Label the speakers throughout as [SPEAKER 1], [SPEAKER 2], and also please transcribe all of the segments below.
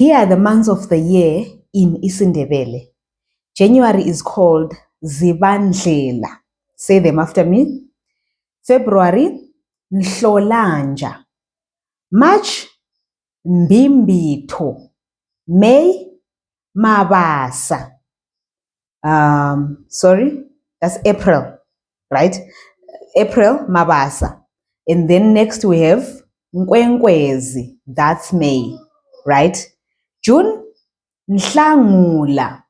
[SPEAKER 1] Here are the months of the year in isiNdebele. January is called Zibandlela. Say them after me. February, Nhlolanja. March, Mbimbitho. May, Mabasa. That's April, right? April, Mabasa. And then next we have Nkwenkwezi. That's May, right? June, Nhlangula.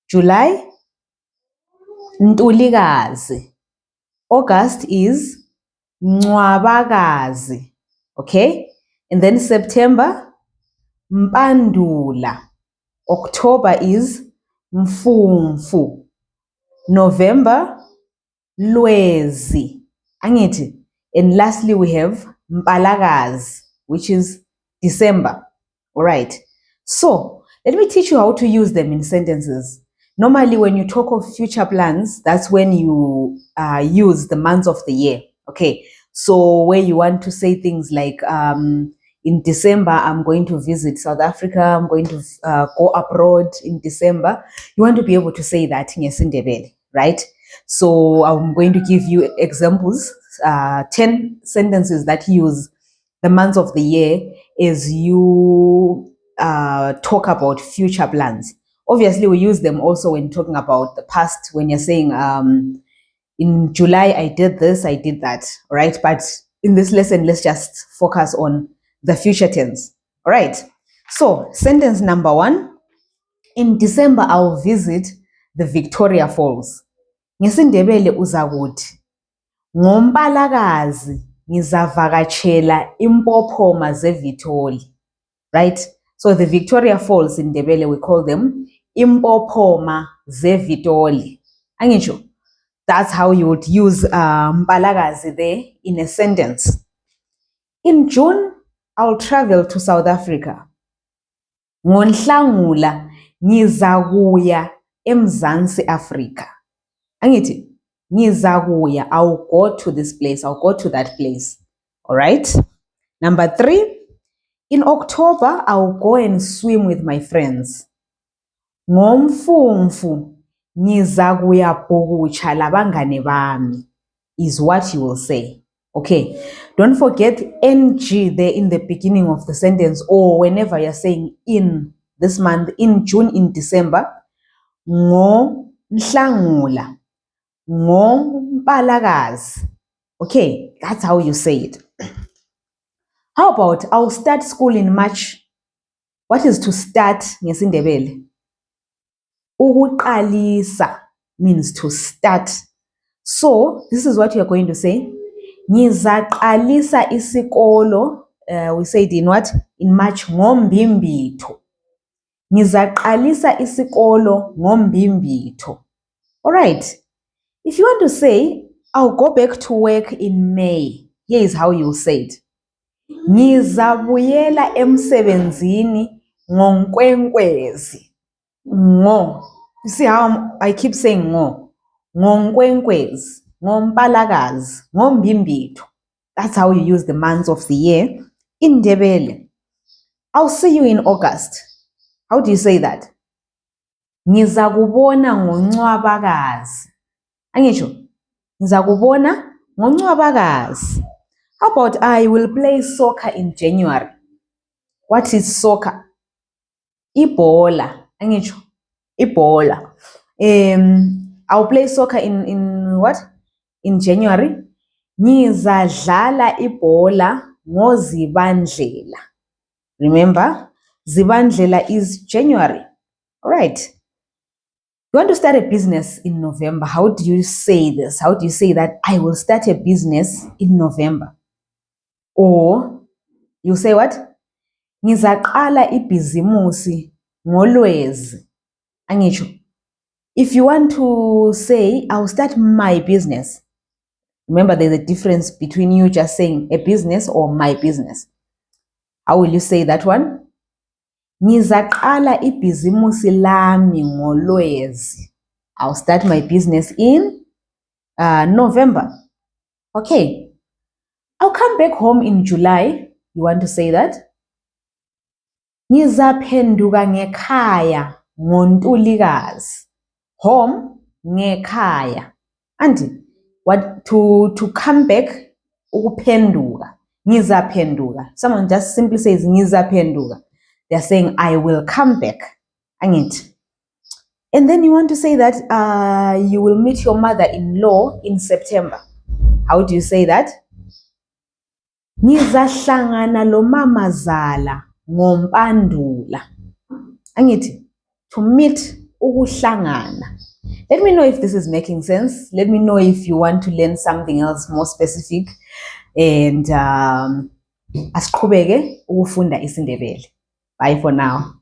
[SPEAKER 1] July, Ntulikazi. August is Ncwabakazi. Okay? And then September, Mpandula. October is Mfumfu. November, Lwezi. Angithi. And lastly, we have Mpalakazi, which is December. All right. So, let me teach you how to use them in sentences. Normally, when you talk of future plans, that's when you use the months of the year. Okay. So, where you want to say things like, in December, I'm going to visit South Africa. I'm going to go abroad in December. You want to be able to say that in isiNdebele, right? So I'm going to give you examples, 10 sentences that use the months of the year as you talk about future plans. Obviously, we use them also when talking about the past, when you're saying, in July, I did this, I did that, right? But in this lesson, let's just focus on the future tense, all right? So, sentence number 1, in December, I'll visit the Victoria Falls. NgesiNdebele uzakuthi, ngoMpalakazi ngizavakatshela impophoma zeVitoli, right? So the Victoria Falls in Ndebele, we call them impophoma zeVitoli. Angisho, that's how you would use Mpalakazi there in a sentence. In June, I'll travel to South Africa. NgoNhlangula ngizakuya eMzansi Africa. Angithi, ngizakuya, I'll go to this place, I'll go to that place. All right? Number 3, in October, I'll go and swim with my friends. NgoMfumfu ngizakuya bhukutsha labangane bami is what you will say. Okay, don't forget NG there in the beginning of the sentence, or whenever you're saying in this month, in June, in December. NgoNhlangula, ngoMpalakazi. Okay, that's how you say it. How about I'll start school in March? What is to start ngesiNdebele? Ukuqalisa means to start. So, this is what you're going to say. Ngizaqalisa isikolo, we said in what? In March, ngoMbimbitho. Ngizaqalisa isikolo ngoMbimbitho. All right. If you want to say, I'll go back to work in May, here is how you say it. Ngizabuyela emsebenzini ngoNkwenkwezi. Ngo. You see how I keep saying ngo. NgoNkwenkwezi, ngoMpalakazi, ngoMbimbitho. That's how you use the months of the year in Ndebele. I'll see you in August. How do you say that? Ngizakubona ngoNcwabakazi. Angisho, ngizakubona ngoNcwabakazi. How about I will play soccer in January? What is soccer? Ibhola. Angisho, ibhola. I'll play soccer in what? In January. Ngizadlala ibhola ngoZibandlela. Remember, Zibandlela is January. All right. You want to start a business in November. How do you say this? How do you say that I will start a business in November? Or you say what? Ngizaqala ibhizimusi ngoLwezi. Angisho. If you want to say, I'll start my business. Remember, there's a difference between you just saying a business or my business. How will you say that one? Ngizaqala ibhizimusi lami ngoLwezi. I'll start my business in November. Okay. I'll come back home in July. You want to say that? Ngizaphenduka ngekhaya ngoNtulikazi. Home, ngekhaya. And what to come back, ukuphenduka. Ngizaphenduka. Someone just simply says ngizaphenduka. They're saying I will come back. Angithi. And then you want to say that you will meet your mother-in-law in September. How do you say that? Ngizahlangana lo mamazala ngoMpandula. Angithi, to meet, ukuhlangana. Let me know if this is making sense. Let me know if you want to learn something else more specific. And asiqhubeke ukufunda isiNdebele. Bye for now.